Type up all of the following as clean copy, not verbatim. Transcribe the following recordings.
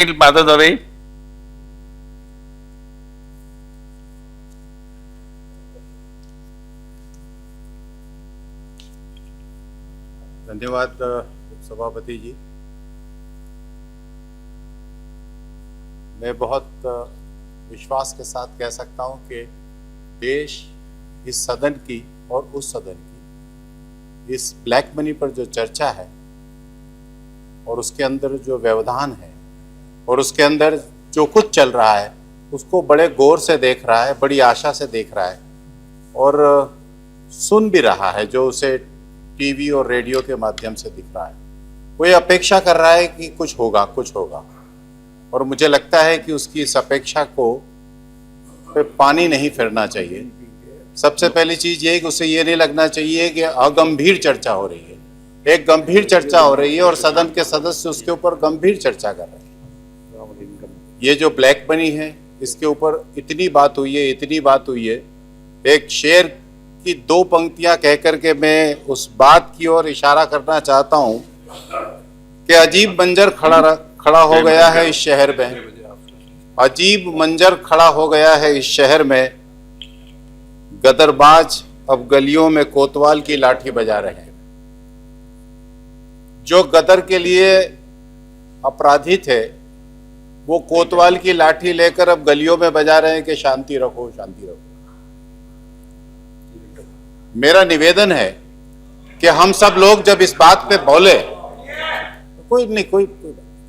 माधव दवे। धन्यवाद सभापति जी। मैं बहुत विश्वास के साथ कह सकता हूं कि देश इस सदन की और उस सदन की इस ब्लैक मनी पर जो चर्चा है और उसके अंदर जो व्यवधान है और उसके अंदर जो कुछ चल रहा है उसको बड़े गौर से देख रहा है, बड़ी आशा से देख रहा है और सुन भी रहा है, जो उसे टीवी और रेडियो के माध्यम से दिख रहा है। वो ये अपेक्षा कर रहा है कि कुछ होगा कुछ होगा, और मुझे लगता है कि उसकी इस अपेक्षा को पे पानी नहीं फिरना चाहिए। सबसे पहली चीज ये कि उसे ये नहीं लगना चाहिए कि अगंभीर चर्चा हो रही है। एक गंभीर चर्चा हो रही है और सदन के सदस्य उसके ऊपर गंभीर चर्चा कर रहे हैं। ये जो ब्लैक मनी है इसके ऊपर इतनी बात हुई है, इतनी बात हुई है। एक शेर की दो पंक्तियां कह करके मैं उस बात की ओर इशारा करना चाहता हूं कि अजीब मंजर खड़ा हो गया है इस शहर में, अजीब मंजर खड़ा हो गया है इस शहर में, गदरबाज अब गलियों में कोतवाल की लाठी बजा रहे हैं। जो गदर के लिए अपराधी थे वो कोतवाल की लाठी लेकर अब गलियों में बजा रहे हैं कि शांति रखो शांति रखो। मेरा निवेदन है कि हम सब लोग जब इस बात पे बोले, कोई नहीं कोई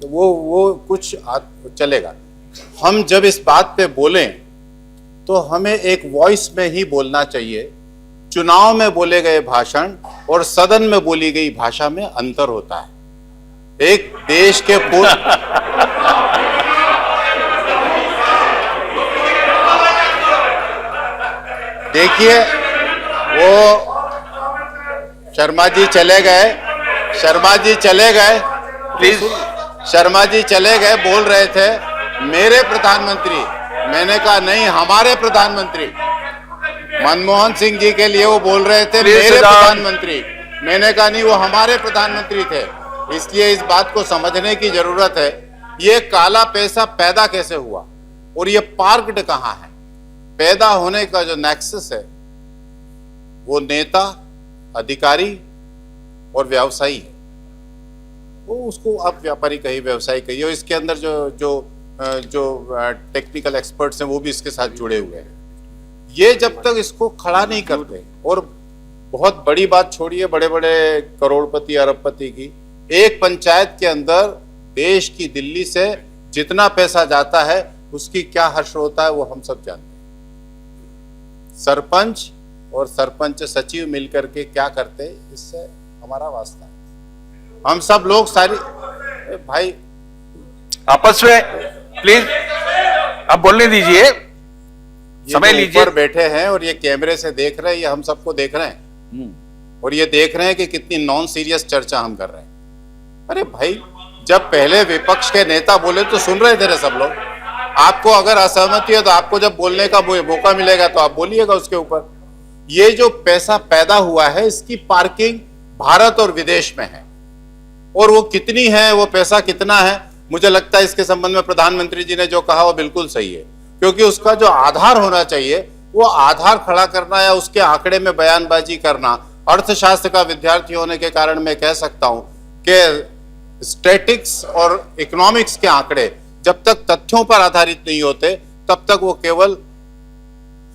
वो कुछ चलेगा, हम जब इस बात पे बोलें तो हमें एक वॉइस में ही बोलना चाहिए। चुनाव में बोले गए भाषण और सदन में बोली गई भाषा में अंतर होता है। एक देश के देखिए वो शर्मा जी चले गए, शर्मा जी चले गए, प्लीज शर्मा जी चले गए, बोल रहे थे मेरे प्रधानमंत्री, मैंने कहा नहीं हमारे प्रधानमंत्री। मनमोहन सिंह जी के लिए वो बोल रहे थे मेरे प्रधानमंत्री, मैंने कहा नहीं वो हमारे प्रधानमंत्री थे। इसलिए इस बात को समझने की जरूरत है, ये काला पैसा पैदा कैसे हुआ और ये पार्क्ड कहां है। पैदा होने का जो नेक्सस है वो नेता, अधिकारी और व्यवसायी है। वो उसको आप व्यापारी कहिए, व्यवसायी कहिए, और इसके अंदर जो टेक्निकल एक्सपर्ट्स हैं वो भी इसके साथ जुड़े हुए हैं। ये जब तक इसको खड़ा नहीं करते, और बहुत बड़ी बात छोड़िए बड़े बड़े करोड़पति अरबपति की, एक पंचायत के अंदर देश की दिल्ली से जितना पैसा जाता है उसकी क्या हश्र होता है वो हम सब जानते हैं। सरपंच और सरपंच सचिव मिलकर के क्या करते, इससे हमारा वास्ता है। हम सब लोग सारी भाई आपस में प्लीज आप बोलने दीजिए, समय लीजिए। बैठे हैं और ये कैमरे से देख रहे हैं, ये हम सबको देख रहे हैं और ये देख रहे हैं कि कितनी नॉन सीरियस चर्चा हम कर रहे हैं। अरे भाई जब पहले विपक्ष के नेता बोले तो सुन रहे थे रे सब लोग। आपको अगर असहमति है तो आपको जब बोलने का मौका मिलेगा तो आप बोलिएगा उसके ऊपर। ये जो पैसा पैदा हुआ है इसकी पार्किंग भारत और विदेश में है, और वो कितनी है, वो पैसा कितना है, मुझे लगता है इसके संबंध में प्रधानमंत्री जी ने जो कहा वो बिल्कुल सही है। क्योंकि उसका जो आधार होना चाहिए वो आधार खड़ा करना या उसके आंकड़े में बयानबाजी करना। अर्थशास्त्र का विद्यार्थी होने के कारण मैं कह सकता हूं कि स्टैटिक्स और इकोनॉमिक्स के आंकड़े जब तक तथ्यों पर आधारित नहीं होते तब तक वो केवल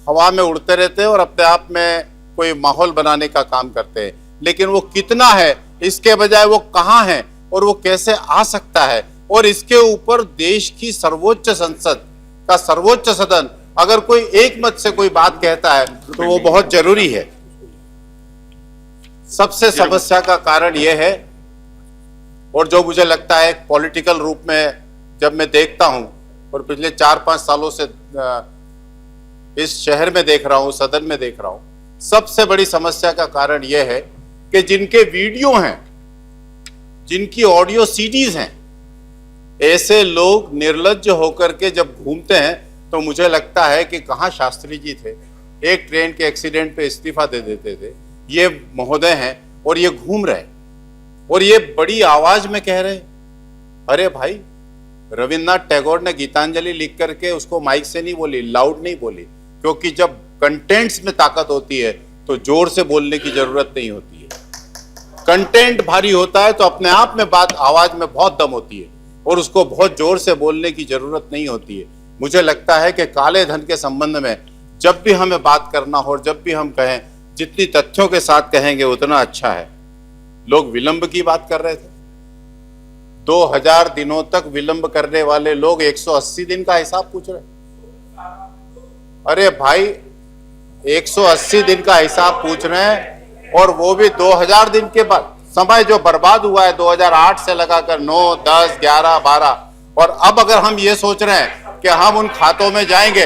हवा में उड़ते रहते हैं और अपने आप में कोई माहौल बनाने का काम करते हैं। लेकिन वो कितना है इसके बजाय वो कहाँ है और वो कैसे आ सकता है, और इसके ऊपर देश की सर्वोच्च संसद का सर्वोच्च सदन अगर कोई एक मत से कोई बात कहता है तो वो बहुत जरूरी है। सबसे समस्या का कारण यह है, और जो मुझे लगता है पॉलिटिकल रूप में जब मैं देखता हूं और पिछले 4-5 सालों से इस शहर में देख रहा हूं, सदन में देख रहा हूं, सबसे बड़ी समस्या का कारण यह है कि जिनके वीडियो हैं, जिनकी ऑडियो सीडीज हैं, ऐसे लोग निर्लज्ज होकर के जब घूमते हैं तो मुझे लगता है कि कहां शास्त्री जी थे, एक ट्रेन के एक्सीडेंट पे इस्तीफा दे देते थे। ये महोदय हैं और ये घूम रहे और ये बड़ी आवाज में कह रहे, अरे भाई रविन्द्रनाथ टैगोर ने गीतांजलि लिख करके उसको माइक से नहीं बोली, लाउड नहीं बोली, क्योंकि जब कंटेंट्स में ताकत होती है तो जोर से बोलने की जरूरत नहीं होती है। कंटेंट भारी होता है तो अपने आप में बात, आवाज में बहुत दम होती है और उसको बहुत जोर से बोलने की जरूरत नहीं होती है। मुझे लगता है कि काले धन के संबंध में जब भी हमें बात करना हो और जब भी हम कहें, जितनी तथ्यों के साथ कहेंगे उतना अच्छा है। लोग विलंब की बात कर रहे थे, 2000 दिनों तक विलंब करने वाले लोग 180 दिन का हिसाब पूछ रहे। अरे भाई 180 दिन का हिसाब पूछ रहे हैं और वो भी 2000 दिन के बाद। समय जो बर्बाद हुआ है 2008 से लगाकर 9, 10, 11, 12, और अब अगर हम ये सोच रहे हैं कि हम उन खातों में जाएंगे,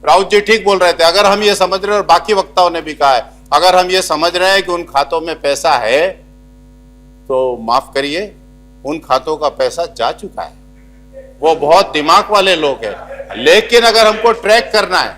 राउत जी ठीक बोल रहे थे, अगर हम ये समझ रहे हैं, और बाकी वक्ताओं ने भी कहा है, अगर हम ये समझ रहे हैं कि उन खातों में पैसा है तो माफ करिए, उन खातों का पैसा जा चुका है। वो बहुत दिमाग वाले लोग हैं। लेकिन अगर हमको ट्रैक करना है,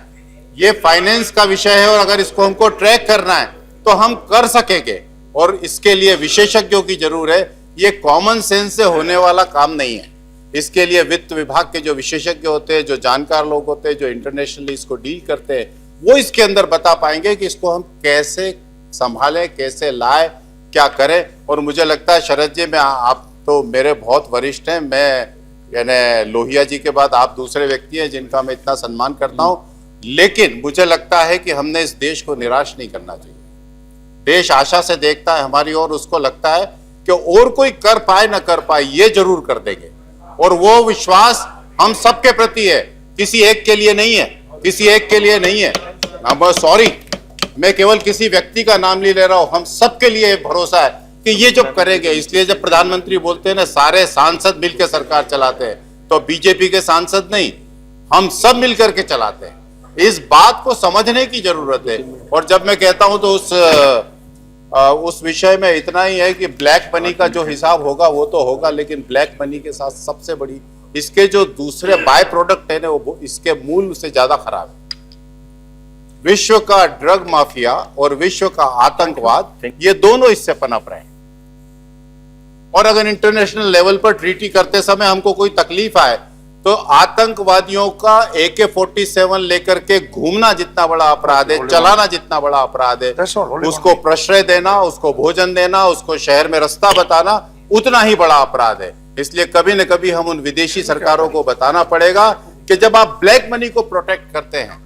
ये फाइनेंस का विषय है और अगर इसको हमको ट्रैक करना है तो हम कर सकेंगे, और इसके लिए विशेषज्ञों की जरूरत है। ये कॉमन सेंस से होने वाला काम नहीं है। इसके लिए वित्त विभाग के जो विशेषज्ञ होते हैं, जो जानकार लोग होते हैं, जो इंटरनेशनली इसको डील करते हैं, वो इसके अंदर बता पाएंगे कि इसको हम कैसे संभालें, कैसे लाए, क्या करें। और मुझे लगता है शरद जी, मैं आप तो मेरे बहुत वरिष्ठ हैं, मैं यानी लोहिया जी के बाद आप दूसरे व्यक्ति हैं जिनका मैं इतना सम्मान करता हूं, लेकिन मुझे लगता है कि हमने इस देश को निराश नहीं करना चाहिए। देश आशा से देखता है हमारी ओर, उसको लगता है कि और कोई कर पाए ना कर पाए, ये जरूर कर देंगे, और वो विश्वास हम सबके प्रति है, किसी एक के लिए नहीं है, किसी एक के लिए नहीं है। सॉरी, मैं केवल किसी व्यक्ति का नाम नहीं ले रहा हूं, हम सबके लिए भरोसा है कि ये जब करेंगे। इसलिए जब प्रधानमंत्री बोलते हैं ना, सारे सांसद मिलकर सरकार चलाते हैं, तो बीजेपी के सांसद नहीं, हम सब मिलकर के चलाते हैं। इस बात को समझने की जरूरत है। और जब मैं कहता हूं तो उस विषय में इतना ही है कि ब्लैक मनी का जो हिसाब होगा वो तो होगा, लेकिन ब्लैक मनी के साथ सबसे बड़ी इसके जो दूसरे बाय प्रोडक्ट है ना, वो इसके मूल से ज्यादा खराब है। विश्व का ड्रग माफिया और विश्व का आतंकवाद, ये दोनों इससे पनप रहे हैं। और अगर इंटरनेशनल लेवल पर ट्रीटी करते समय हमको कोई तकलीफ आए तो आतंकवादियों का AK-47 लेकर के घूमना जितना बड़ा अपराध है, चलाना जितना बड़ा अपराध है, उसको प्रश्रय देना, उसको भोजन देना, उसको शहर में रास्ता बताना उतना ही बड़ा अपराध है। इसलिए कभी न कभी हम उन विदेशी सरकारों को बताना पड़ेगा कि जब आप ब्लैक मनी को प्रोटेक्ट करते हैं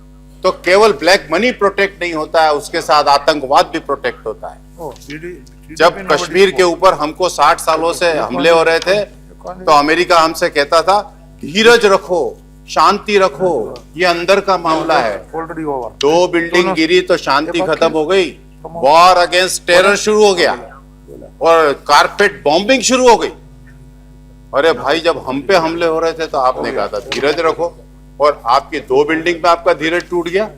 तो केवल ब्लैक मनी प्रोटेक्ट नहीं होता है, उसके साथ आतंकवाद भी प्रोटेक्ट होता है। जब कश्मीर के ऊपर हमको 60 सालों से हमले हो रहे थे तो अमेरिका हमसे कहता था धीरज रखो, शांति रखो, ये अंदर का मामला है। 2 बिल्डिंग गिरी तो शांति खत्म हो गई, वॉर अगेंस्ट टेरर शुरू हो गया और कारपेट बॉम्बिंग शुरू हो गई। अरे भाई, जब हम पे हमले हो रहे थे तो आपने कहा था धीरज रखो, और आपकी 2 बिल्डिंग पे आपका धीरज टूट गया।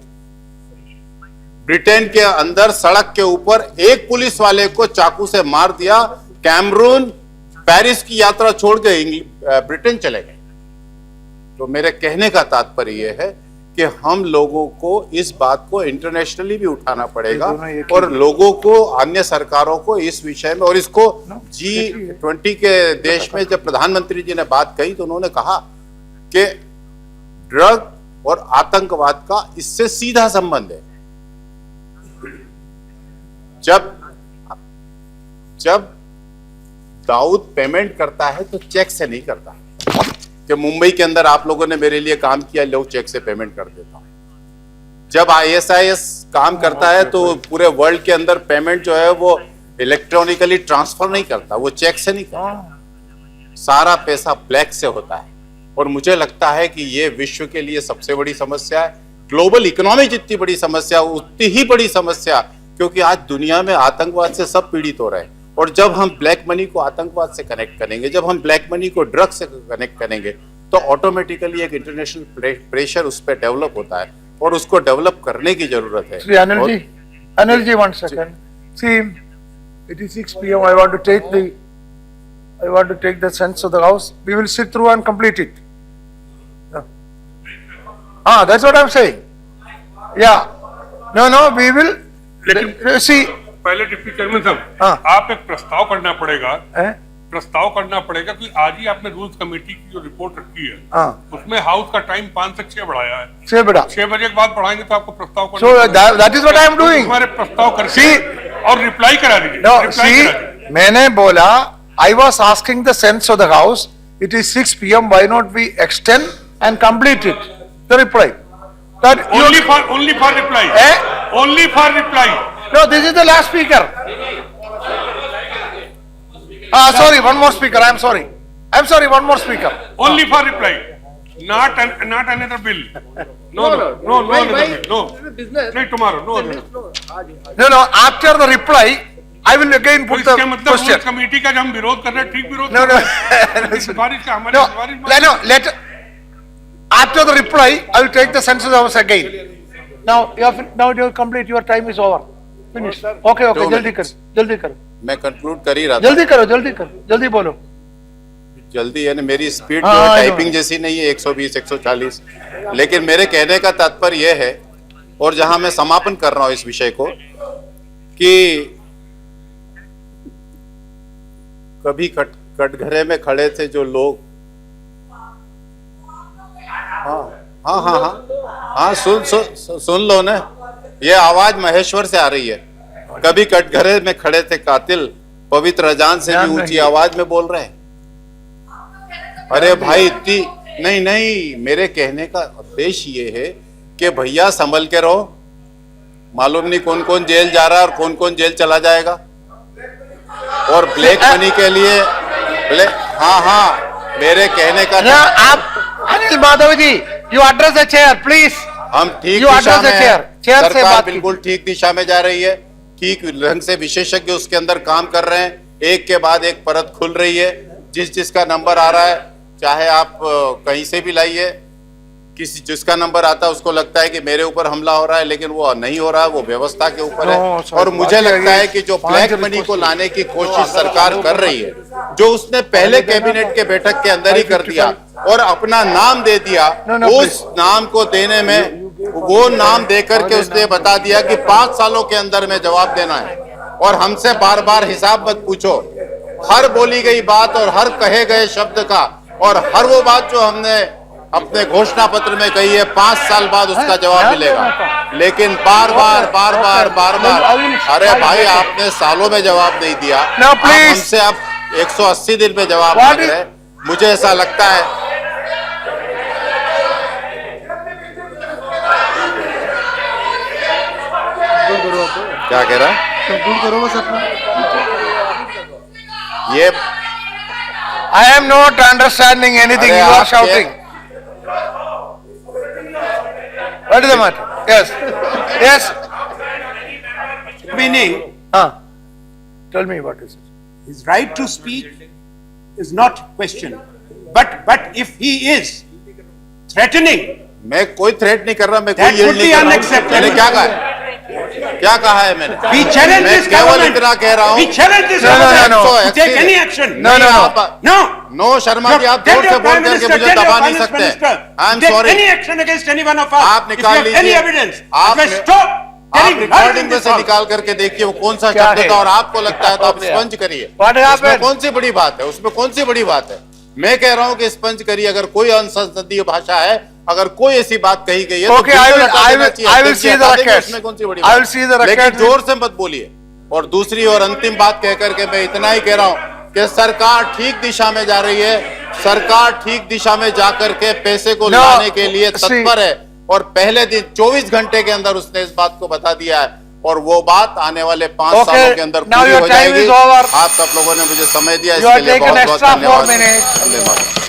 ब्रिटेन के अंदर सड़क के ऊपर एक पुलिस वाले को चाकू से मार दिया। कैमरून पेरिस की यात्रा छोड़ के ब्रिटेन चले गए। तो मेरे कहने का तात्पर्य यह है कि हम लोगों को इस बात को इंटरनेशनली भी उठाना पड़ेगा और लोगों को, अन्य सरकारों को इस विषय में, और इसको G20 के देश में जब प्रधानमंत्री जी ने बात कही तो उन्होंने कहा कि ड्रग और आतंकवाद का इससे सीधा संबंध है। जब दाऊद पेमेंट करता है तो चेक से नहीं करता। कि मुंबई के अंदर आप लोगों ने मेरे लिए काम किया, लोग चेक से पेमेंट कर देता हूं। जब ISIS काम करता है तो पूरे वर्ल्ड के अंदर पेमेंट जो है वो इलेक्ट्रॉनिकली ट्रांसफर नहीं करता, वो चेक से नहीं करता, सारा पैसा ब्लैक से होता है। और मुझे लगता है कि ये विश्व के लिए सबसे बड़ी समस्या है। ग्लोबल इकोनॉमी जितनी बड़ी समस्या उतनी ही बड़ी समस्या, क्योंकि आज दुनिया में आतंकवाद से सब पीड़ित हो रहे हैं। और जब हम ब्लैक मनी को आतंकवाद से कनेक्ट करेंगे, जब हम ब्लैक मनी को ड्रग से कनेक्ट करेंगे, तो ऑटोमेटिकली एक इंटरनेशनल प्रेशर उस पर डेवलप होता है और उसको डेवलप करने की जरूरत है। Anil ji, 1 second. See, it is 6 PM. I want to take the sense of the house. We will sit through and complete it. That's what I'm saying. Yeah. No, we will. See. पहले deputy chairman साहब, आप एक प्रस्ताव करना पड़ेगा प्रस्ताव करना पड़ेगा कि आज ही आपने रूल्स कमेटी की जो रिपोर्ट रखी है हाँ, उसमें हाउस का टाइम 5 से 6 बढ़ाया है। say बेटा. 6 बजे के बाद बढ़ाएंगे तो आपको प्रस्ताव करना So पड़ेगा। that is what I am doing. हमारे प्रस्ताव करके See- और रिप्लाई करा दीजिए। No, रिप्लाई see, करा दीजिए। मैंने बोला, I was asking the sense of the house. It is 6 PM. Why not we extend and complete it? The reply. That you. Only for reply. Eh? Only for reply. No, this is the last speaker. Sorry, one more speaker. I'm sorry. I'm sorry, one more speaker. Only for reply. Not another bill. No another bill. No. नहीं tomorrow. No other. No, after the reply, I will again तो put the इसके मतलब rules question. Committee का जो हम विरोध कर रहे हैं ठीक विरोध No, कर no. रहे हैं। सिफारिश का हमारी No, सिफारिश let, after the reply, I will take the census house again. Now, now you complete, your time is over. Finish. Okay, 2 जल्दी minutes. करो, जल्दी करो. मैं कंक्लूड कर ही रहा था। जल्दी करो, जल्दी बोलो. जल्दी यानी मेरी स्पीड हाँ, जो है I know. टाइपिंग जैसी नहीं है 120 140, लेकिन मेरे कहने का तात्पर्य यह है और जहां मैं समापन कर रहा हूं इस विषय को कि कभी कटघरे में खड़े थे जो लोग, हाँ सुन लो ना, ये आवाज महेश्वर से आ रही है। कभी कटघरे में खड़े थे कातिल, पवित्र अजान से भी ऊंची आवाज में बोल रहे हैं। अरे भाई इतनी नहीं, मेरे कहने का उद्देश्य ये है कि भैया संभल के रहो, मालूम नहीं कौन कौन जेल जा रहा है और कौन कौन जेल चला जाएगा। और ब्लैक मनी के लिए हाँ मेरे कहने का आप Anil Madhav ji, you address the chair please. हम ठीक You दिशा address the में chair. हैं। Chair से सरकार बात बिल्कुल ठीक दिशा में जा रही है, ठीक ढंग से विशेषज्ञ उसके अंदर काम कर रहे हैं, एक के बाद एक परत खुल रही है। जिसका नंबर आ रहा है, चाहे आप कहीं से भी लाइए, जिसका नंबर आता है उसको लगता है कि मेरे ऊपर हमला हो रहा है, लेकिन वो नहीं हो रहा है, वो व्यवस्था के ऊपर है। और मुझे लगता है कि जो ब्लैक मनी को लाने की कोशिश सरकार कर रही है, जो उसने पहले कैबिनेट के बैठक के अंदर ही कर दिया और अपना नाम दे दिया, उस नाम को देने में वो नाम देकर के उसने बता दिया कि 5 सालों के अंदर में जवाब देना है और हमसे बार बार हिसाब मत पूछो। हर बोली गई बात और हर कहे गए शब्द का और हर वो बात जो हमने अपने घोषणा पत्र में कही है, 5 साल बाद उसका जवाब मिलेगा। लेकिन बार बार अरे भाई आपने सालों में जवाब नहीं दिया, हमसे आप 180 दिन में जवाब मांग रहे हैं। मुझे ऐसा लगता है क्या कह रहा है, करो बस अपना. ये I am not understanding anything. अरे You are आप shouting. What is the matter? Yes. Meaning, Tell me what is it. his right to speak is not questioned. But if he is threatening, मैं कोई threat नहीं कर रहा, मैं कोई That yield would नहीं be कर रहा। unacceptable. मैंने क्या कहा है, क्या कहा है मैंने? we challenge मैं this केवल government. इतना कह रहा हूँ। We challenge this No, no, government no, no. to take any action. No, no, no. No. No Sharma ji, आप Tell जोर से your बोल Prime करके Minister, मुझे tell your दबा नहीं Finance सकते। Minister, I am take sorry. any action against any one of us. आप If you निकाल have any लीजिए। evidence, आप otherwise stop आप telling lies in रिकॉर्डिंग में this से house. निकाल करके देखिए वो कौन सा क्या शब्द है? था और आपको लगता है तो आप स्पंज करिए। What उसमें happened? कौन सी बड़ी बात है, उसमें कौन सी बड़ी बात है? मैं कह रहा हूं कि स्पंज करिए। अगर कोई अनसंसदीय भाषा है, अगर कोई ऐसी बात कही गई है तो Okay, I बिल्कुल will- हटा I देना will- चाहिए। I will अध्यक्ष see जी the हटा देंगे, records. उसमें कौन सी बड़ी I बात will see the है? लेकिन records. जोर से मत बोलिए। और दूसरी और अंतिम बात कह करके मैं इतना ही कह रहा हूं कि सरकार ठीक दिशा में जा रही है। सरकार ठीक दिशा में जाकर के पैसे को No, लाने के लिए see- तत्पर है और पहले दिन 24 घंटे के अंदर उसने इस बात को बता दिया है और वो बात आने वाले 5 Okay, सालों के अंदर now पूरी your हो time जाएगी। is over. आप सब लोगों ने मुझे समय दिया, You are इसके लिए taken बहुत बहुत extra 4 धन्यवाद। minutes. धन्यवाद।